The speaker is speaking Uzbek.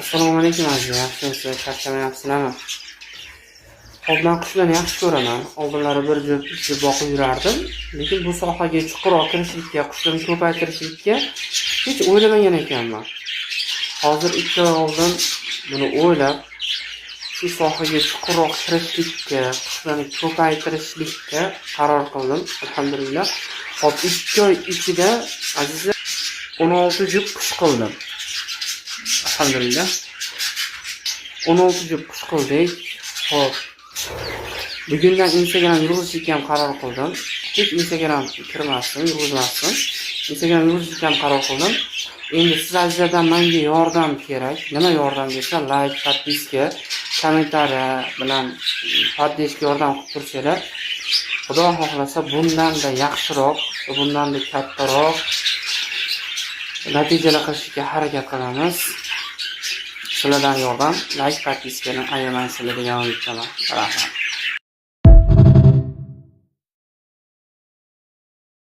Assalomu alaykum aziz, yaxshimisiz? Charchamayapsizlarmi? Hop, men qushlarni yaxshi ko'raman. Oldinlari bir juft boqib yurardim, lekin bu sohaga chuqurroq kirishlikka, qushlarni ko'paytirishlikka hech o'ylamagan ekanman. Hozir 2 oy oldin buni o'ylab, shu sohaga chuqurroq kirishlikka, qushlarni ko'paytirishlikka qaror qildim. Alhamdulillah. Hop, 2 oy ichida azizlar 16 juft qush qildim. Alhamdulillah. 16 juft qush qildik. Hop. Bugundan Instagram yurgizishga ham qaror qildim. Hech Instagram kirmasdim, yurgizmasdim. Instagram yurgizishga ham qaror qildim. Endi sizlardan menga yordam kerak. Nima yordam desa, like, podpiska, kommentariya bilan poddeska yordam qilib tursanglar, Xudo xohlasa bundan-da yaxshiroq, bundan-da kattaroq natijalar qilishga harakat qilamiz. Sizlardan yordam, like, podpiskani ayamang, sizlarga davom etaman. Rahmat.